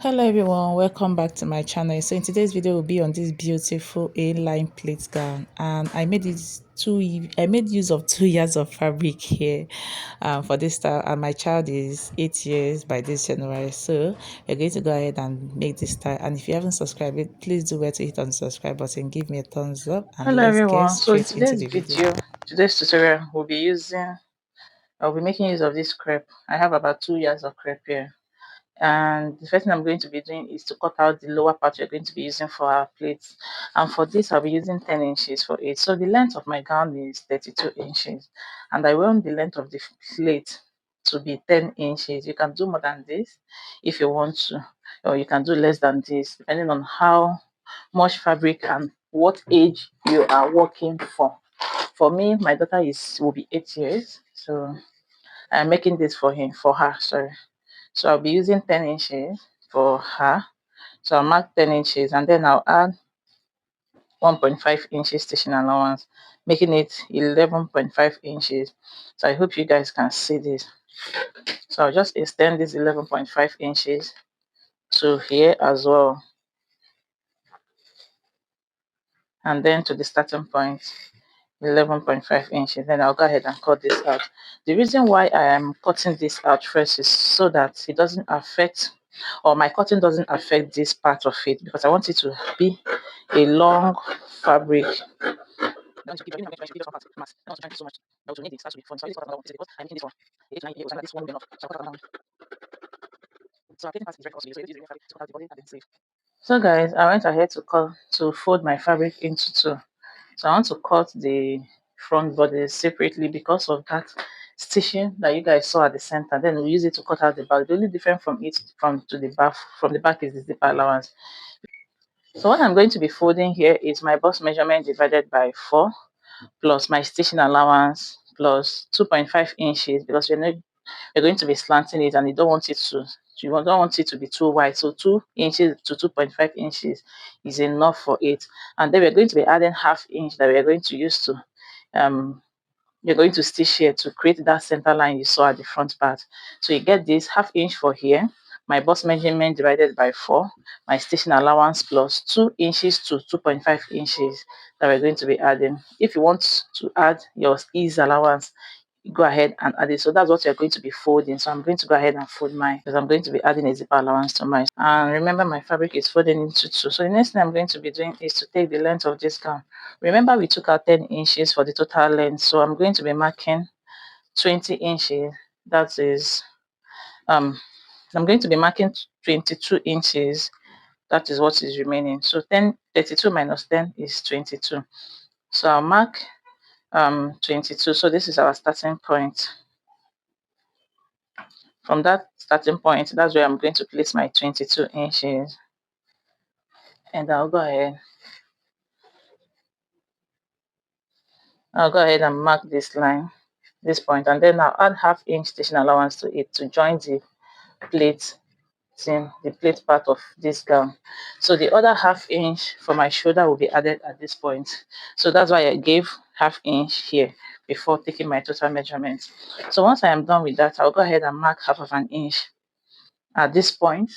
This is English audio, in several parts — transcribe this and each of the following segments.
Hello everyone, welcome back to my channel. So in today's video will be on this beautiful A-line plait gown, and I made use of 2 years of fabric here for this style, and my child is 8 years by this January. So we're going to go ahead and make this style, and if you haven't subscribed it, please do where to hit on the subscribe button, give me a thumbs up, and Hello let's get everyone, so in straight into today's the video. today's tutorial I'll be making use of this crepe. I have about 2 years of crepe here, and the first thing I'm going to be doing is to cut out the lower part we're going to be using for our plates. And for this I'll be using 10 inches for it. So the length of my gown is 32 inches, and I want the length of the plate to be 10 inches. You can do more than this if you want to, or you can do less than this depending on how much fabric and what age you are working for. For me, my daughter will be 8 years, so I'm making this for her. Sorry. So I'll be using 10 inches for her. So I'll mark 10 inches and then I'll add 1.5 inches stitching allowance, making it 11.5 inches. So I hope you guys can see this. So I'll just extend this 11.5 inches to here as well, and then to the starting point. 11.5 inches. Then I'll go ahead and cut this out. The reason why I am cutting this out first is so that it doesn't affect, or my cutting doesn't affect this part of it, because I want it to be a long fabric. So guys, I went ahead to fold my fabric into two. So I want to cut the front body separately because of that stitching that you guys saw at the center. Then we use it to cut out the back. The only difference from the back is the zipper allowance. So what I'm going to be folding here is my bust measurement divided by 4 plus my stitching allowance plus 2.5 inches, because we're going to be slanting it and you don't want it to be too wide. So 2 inches to 2.5 inches is enough for it. And then we're going to be adding ½ inch that we're going to use to you're going to stitch here to create that center line you saw at the front part. So you get this ½ inch for here, my bust measurement divided by 4, my stitching allowance plus 2 inches to 2.5 inches that we're going to be adding. If you want to add your ease allowance, go ahead and add it. So that's what you're going to be folding. So I'm going to go ahead and fold mine, because I'm going to be adding a zipper allowance to mine. And remember, my fabric is folding into two. So the next thing I'm going to be doing is to take the length of this gown. Remember, we took out 10 inches for the total length. So I'm going to be marking 20 inches. That is, I'm going to be marking 22 inches. That is what is remaining. So 32 minus 10 is 22. So I'll mark 22. So this is our starting point. From that starting point, that's where I'm going to place my 22 inches. And I'll go ahead and mark this line, this point, and then I'll add ½ inch stitching allowance to it to join the plate the plate part of this gown. So the other ½ inch for my shoulder will be added at this point. So that's why I gave ½ inch here before taking my total measurement. So once I am done with that, I'll go ahead and mark ½ of an inch at this point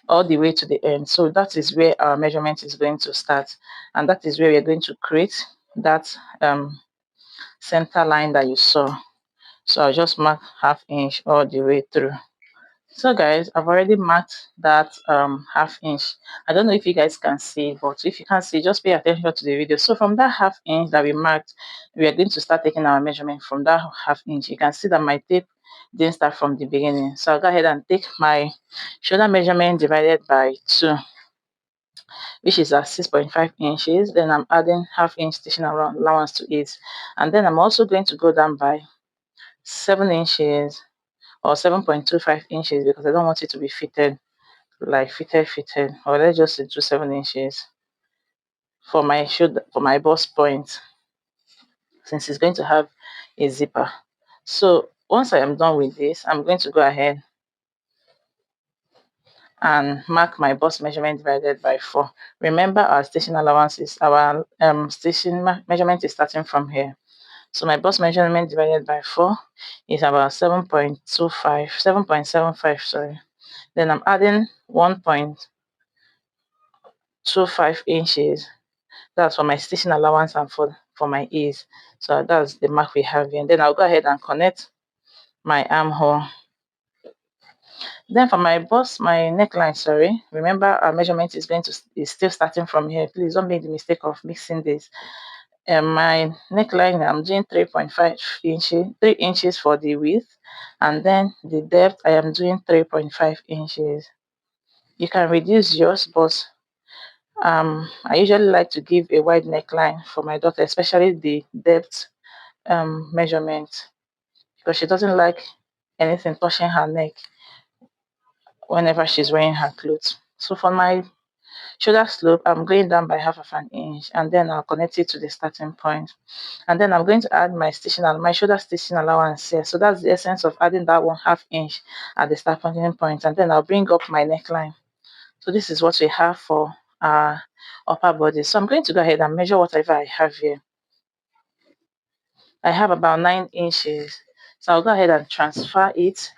all the way to the end. So that is where our measurement is going to start, and that is where we're going to create that center line that you saw. So I'll just mark ½ inch all the way through. So guys, I've already marked that ½ inch. I don't know if you guys can see, but if you can't see, just pay attention to the video. So from that ½ inch that we marked, we are going to start taking our measurement from that ½ inch. You can see that my tape didn't start from the beginning. So I'll go ahead and take my shoulder measurement divided by 2, which is at 6.5 inches. Then I'm adding ½ inch stitching allowance to it. And then I'm also going to go down by 7 inches or 7.25 inches, because I don't want it to be fitted, like fitted, or let's just do 7 inches for my shoulder, for my bust point, since it's going to have a zipper. So once I am done with this, I'm going to go ahead and mark my bust measurement divided by 4. Remember, our stitching allowance is our stitching measurement is starting from here. So my bust measurement divided by 4 is about 7.75, sorry. Then I'm adding 1.25 inches. That's for my stitching allowance and for my ease. So that's the mark we have here. And then I'll go ahead and connect my armhole. Then for my bust, my neckline, sorry, remember our measurement is still starting from here. Please don't make the mistake of mixing this. And my neckline, I'm doing 3.5 inches, 3 inches for the width, and then the depth I am doing 3.5 inches. You can reduce yours, but I usually like to give a wide neckline for my daughter, especially the depth measurement, because she doesn't like anything touching her neck whenever she's wearing her clothes. So for my shoulder slope, I'm going down by half of an inch, and then I'll connect it to the starting point. And then I'm going to add my my shoulder stitching allowance here. So that's the essence of adding that 1/2 inch at the starting point. And then I'll bring up my neckline. So this is what we have for our upper body. So I'm going to go ahead and measure whatever I have here. I have about 9 inches. So I'll go ahead and transfer it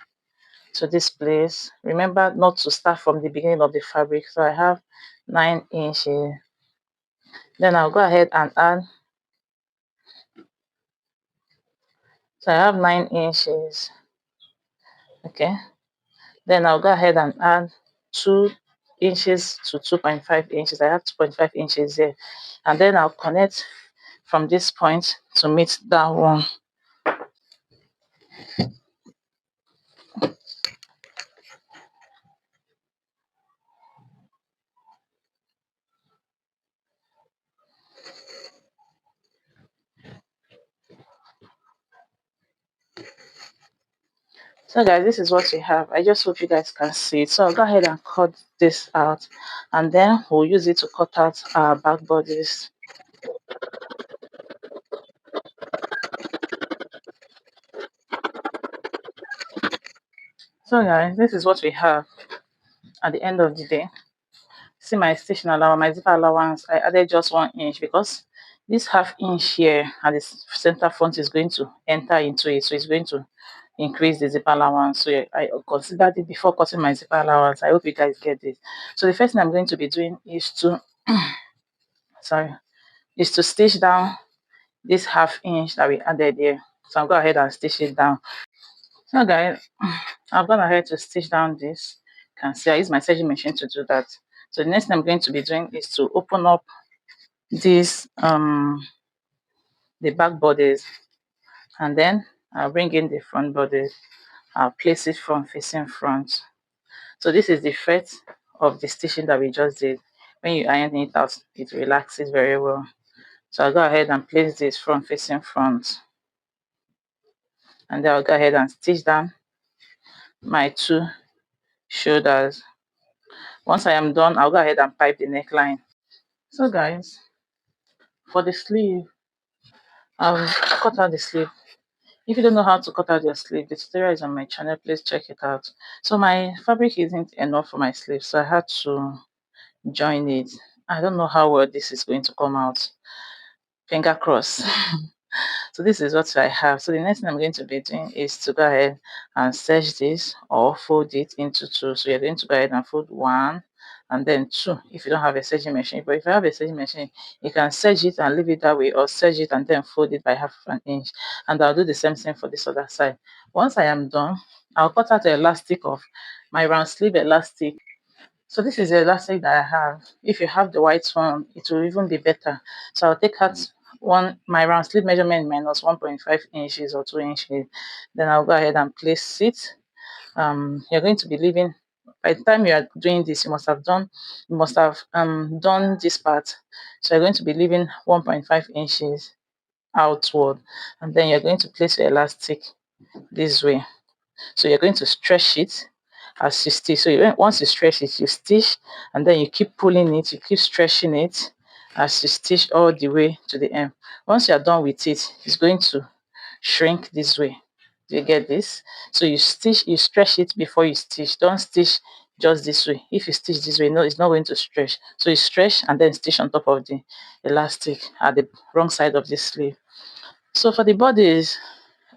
to this place. Remember not to start from the beginning of the fabric. So I have 9 inches. Then I'll go ahead and add. So I have 9 inches. Okay. Then I'll go ahead and add 2 inches to 2.5 inches. I have 2.5 inches here. And then I'll connect from this point to meet that one. So guys, this is what we have. I just hope you guys can see it. So I'll go ahead and cut this out, and then we'll use it to cut out our back bodies. So guys, this is what we have at the end of the day. See my stitching allowance, my zipper allowance, I added just 1 inch because this 1/2 inch here at the center front is going to enter into it. So it's going to increase the zipper allowance. So yeah, I considered it before cutting my zipper allowance. I hope you guys get this. So the first thing I'm going to be doing is to stitch down this 1/2 inch that we added here. So I'll go ahead and stitch it down. So guys, I've gone ahead to stitch down this. You can see I use my stitching machine to do that. So the next thing I'm going to be doing is to open up this the back bodies, and then I'll bring in the front bodies. I'll place it front facing front. So this is the effect of the stitching that we just did. When you iron it out, it relaxes very well. So I'll go ahead and place this front facing front, and then I'll go ahead and stitch down my 2 shoulders. Once I am done, I'll go ahead and pipe the neckline. So guys, for the sleeve, I'll cut out the sleeve. If you don't know how to cut out your sleeve, the tutorial is on my channel. Please check it out. So my fabric isn't enough for my sleeve, so I had to join it. I don't know how well this is going to come out. Finger crossed. So this is what I have. So the next thing I'm going to be doing is to go ahead and stitch this or fold it into 2. So you're going to go ahead and fold 1 and then 2 if you don't have a stitching machine. But if you have a stitching machine, you can stitch it and leave it that way, or stitch it and then fold it by half an inch. And I'll do the same thing for this other side. Once I am done, I'll cut out the elastic of my round sleeve elastic. So this is the elastic that I have. If you have the white one, it will even be better. So I'll take out my round sleeve measurement minus 1.5 inches or 2 inches. Then I'll go ahead and place it. You're going to be leaving, by the time you are doing this, you must have done this part. So you're going to be leaving 1.5 inches outward, and then you're going to place your elastic this way. So you're going to stretch it as you stitch. So once you stretch it, you stitch, and then you keep pulling it, you keep stretching it as you stitch all the way to the end. Once you are done with it, it's going to shrink this way. Do you get this? So you stretch it before you stitch. Don't stitch just this way. If you stitch this way, no, it's not going to stretch. So you stretch and then stitch on top of the elastic at the wrong side of the sleeve. So for the bodies,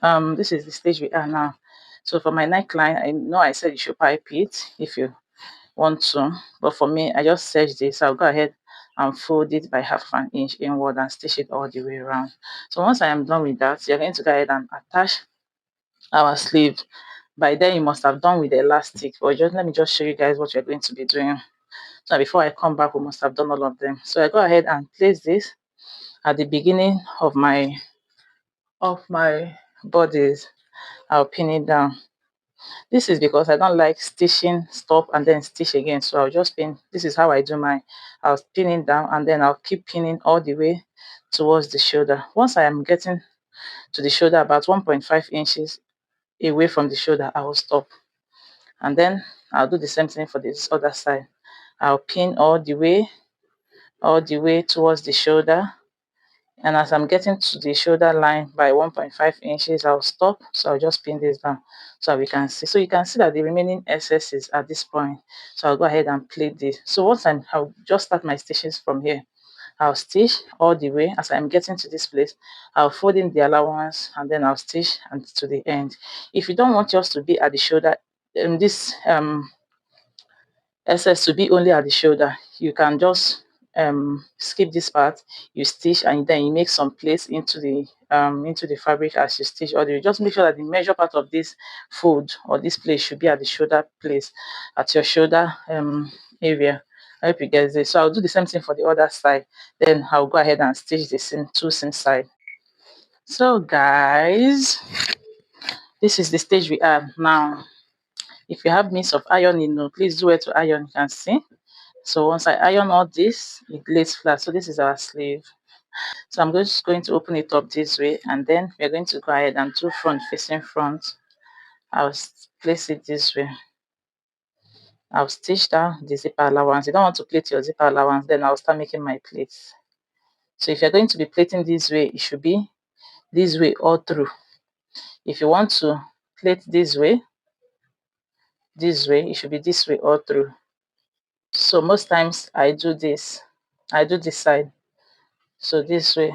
this is the stage we are now. So for my neckline, I know I said you should pipe it if you want to, but for me, I just serged this. I'll go ahead and fold it by half an inch inward and stitch it all the way around. So once I am done with that, you're going to go ahead and attach our sleeve. By then you must have done with the elastic, but just let me just show you guys what you're going to be doing. So before I come back, we must have done all of them. So I go ahead and place this at the beginning of my bodice. I'll pin it down. This is because I don't like stitching, stop and then stitch again. So I'll just pin. This is how I do mine. I'll pin it down and then I'll keep pinning all the way towards the shoulder. Once I am getting to the shoulder, about 1.5 inches away from the shoulder, I will stop. And then I'll do the same thing for this other side. I'll pin all the way towards the shoulder. And as I'm getting to the shoulder line by 1.5 inches, I'll stop. So I'll just pin this down so we can see. So you can see that the remaining excess is at this point. So I'll go ahead and plait this. So I'll just start my stitches from here. I'll stitch all the way. As I'm getting to this place, I'll fold in the allowance and then I'll stitch and to the end. If you don't want yours to be at the shoulder, this excess to be only at the shoulder, you can just skip this part. You stitch and then you make some place into the fabric as you stitch, or you just make sure that the measure part of this fold or this place should be at the shoulder place, at your shoulder area. I hope you get this. So I'll do the same thing for the other side. Then I'll go ahead and stitch the two seam side. So guys, this is the stage we are now. If you have means of ironing, please do it to iron. You can see. So once I iron all this, it lays flat. So this is our sleeve. So I'm just going to open it up this way, and then we're going to go ahead and do front facing front. I'll place it this way. I'll stitch down the zipper allowance. You don't want to plait your zipper allowance, then I'll start making my plates. So if you're going to be plating this way, it should be this way all through. If you want to plait this way, it should be this way all through. So most times I do this side. So this way,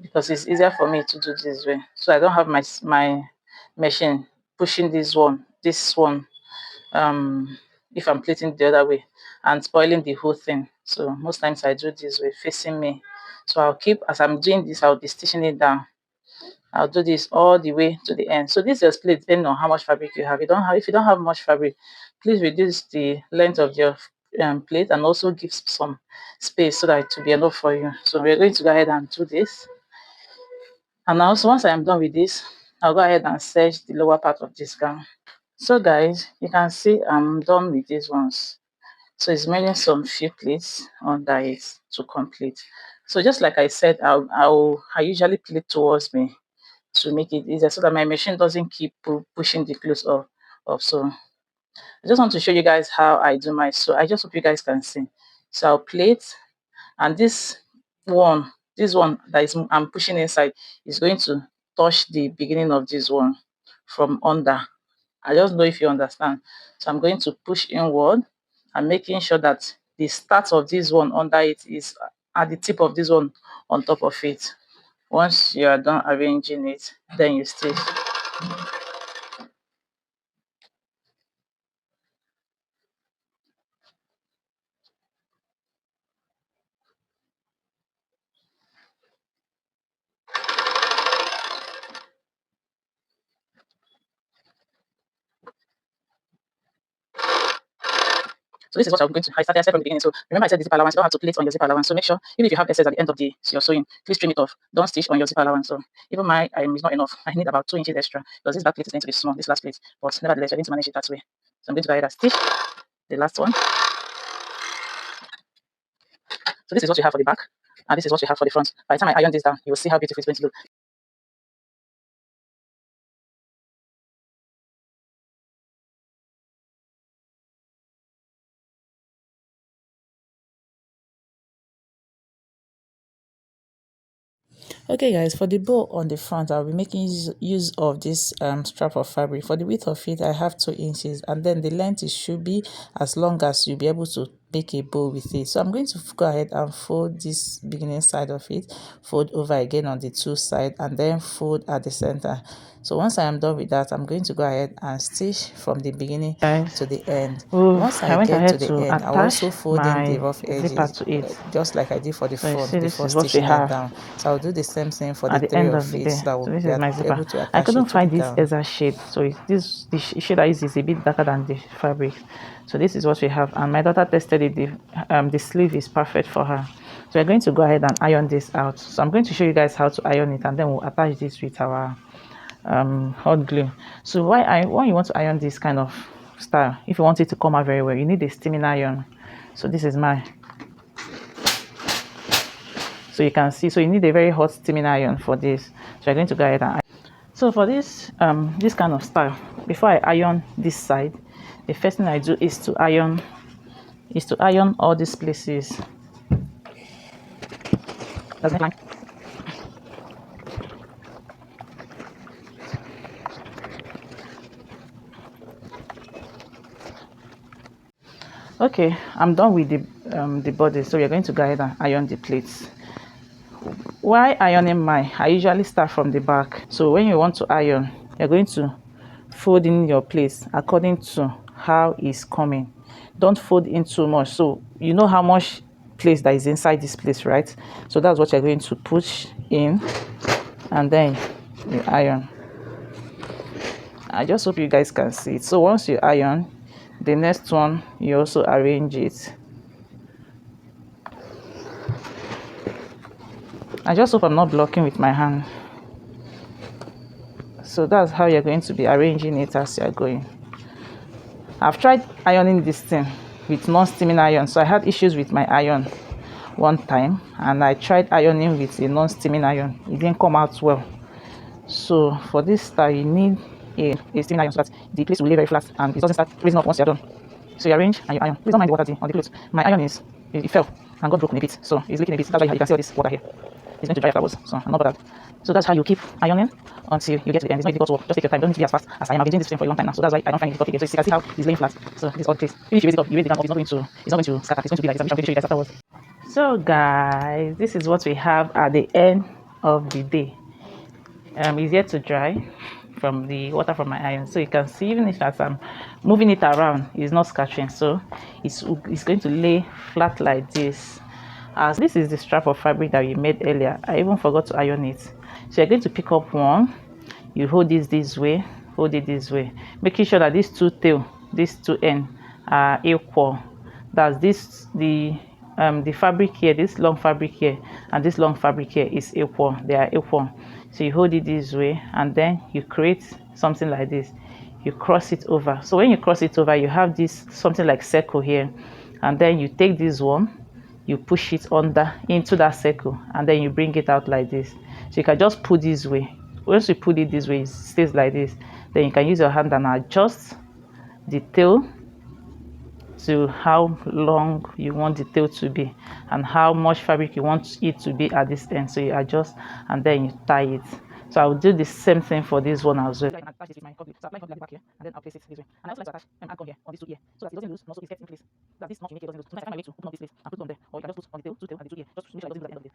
because it's easier for me to do this way. So I don't have my machine pushing this one if I'm plating the other way and spoiling the whole thing. So most times I do this way facing me. So I'll keep, as I'm doing this, I'll be stitching it down. I'll do this all the way to the end. So this is your split depending on how much fabric you have. If you don't have much fabric, please reduce the length of your plate and also give some space so that it will be enough for you. So we're going to go ahead and do this. And also once I am done with this, I'll go ahead and serge the lower part of this gown. So guys, you can see I'm done with these ones. So it's remaining some few pleats under it to complete. So just like I said, I usually pleat towards me to make it easier so that my machine doesn't keep pushing the clothes up. So I just want to show you guys how I do my. So I just hope you guys can see. So I'll plait, and this one that is I'm pushing inside is going to touch the beginning of this one from under. I just know if you understand. So I'm going to push inward and making sure that the start of this one under it is at the tip of this one on top of it. Once you are done arranging it, then you stitch. So this is what I'm going to. I said from the beginning. So remember I said the zip allowance. You don't have to plait on your zip allowance. So make sure, even if you have excess at the end of your sewing, please trim it off. Don't stitch on your zip allowance. So even my is not enough. I need about 2 inches extra because this back plate is going to be small. This last plate, but nevertheless, we're going to manage it that way. So I'm going to go ahead and stitch the last one. So this is what you have for the back, and this is what you have for the front. By the time I iron this down, you will see how beautiful it's going to look. Okay guys, for the bow on the front, I'll be making use of this strap of fabric. For the width of it, I have 2 inches, and then the length it should be as long as you'll be able to make a bow with it. So I'm going to go ahead and fold this beginning side of it, fold over again on the two sides, and then fold at the center. So once I am done with that, I'm going to go ahead and stitch from the beginning Guys, to the end. oh, Once I I went get ahead to the to end, I'll also attach fold in the my rough zipper edges, to it. just like I did for the So you see, front this before is what we stitching it have down. So I'll do the same thing for the at the three end of of the it, day. so that So we'll this be is my zipper. able to I attach couldn't it to the find this gown. Eza shade, so the shade I use is a bit darker than the fabric. So this is what we have, and my daughter tested it. The sleeve is perfect for her. So we're going to go ahead and iron this out. So I'm going to show you guys how to iron it, and then we'll attach this with our hot glue. So when you want to iron this kind of style, if you want it to come out very well, you need a steaming iron. So this is mine. So you can see, so you need a very hot steaming iron for this. So you're going to go ahead and iron. So for this kind of style, before I iron this side, the first thing I do is to iron all these places. That's the line. Okay, I'm done with the body. So we're going to go ahead and iron the plates. While ironing mine, I usually start from the back. So when you want to iron, you're going to fold in your place according to how it's coming. Don't fold in too much. So you know how much place that is inside this place, right? So that's what you're going to push in, and then you iron. I just hope you guys can see it. So once you iron, the next one you also arrange it. I just hope I'm not blocking with my hand. So that's how you're going to be arranging it as you're going. I've tried ironing this thing with non-steaming iron, so I had issues with my iron one time, and I tried ironing with a non-steaming iron. It didn't come out well. So for this style, you need a steaming iron so that the place will lay very flat and it doesn't start raising up once you're done. So you arrange and you iron. Please don't mind the water on the clothes. My iron it fell and got broken a bit, so it's leaking a bit. That's why you can see all this water here. It's going to dry afterwards, so I'm not bothered. So that's how you keep ironing until you get to the end. It's not difficult to work. Just take your time. Don't need to be as fast as I am. I've been doing this thing for a long time now, so that's why I don't find it difficult again. So you can see how it's laying flat. So this is all the place. Even if you raise it up, you raise the ground up, it's not going to scatter. It's going to be like this. I'm going to show you guys afterwards. So guys, this is what we have at the end of the day. It's yet to dry from the water from my iron, so you can see even if as I'm moving it around, it's not scattering. So it's going to lay flat like this. As this is the strap of fabric that we made earlier, I even forgot to iron it. So you're going to pick up one, you hold this way, hold it this way, making sure that these two ends are equal. That's the fabric here, this long fabric here and this long fabric here is equal. They are equal. So you hold it this way, and then you create something like this. You cross it over. So when you cross it over, you have this something like circle here, and then you take this one, you push it under into that circle, and then you bring it out like this. So you can just put this way. Once you put it this way, it stays like this. Then you can use your hand and adjust the tail to how long you want the tail to be and how much fabric you want it to be at this end. So you adjust and then you tie it. So I'll do the same thing for this one as well. I can attach this with my cutlet. So apply cutlet at the back here, and then I'll place it this way. And I also like to attach anchor here on these two here, so that it doesn't lose and also it's kept in place. That this notch will make it doesn't lose. Sometimes I find my way to open up this place and put it on there, or you can just put on the tail, two tail, and the two here, just to make sure it doesn't lose at the end of the day.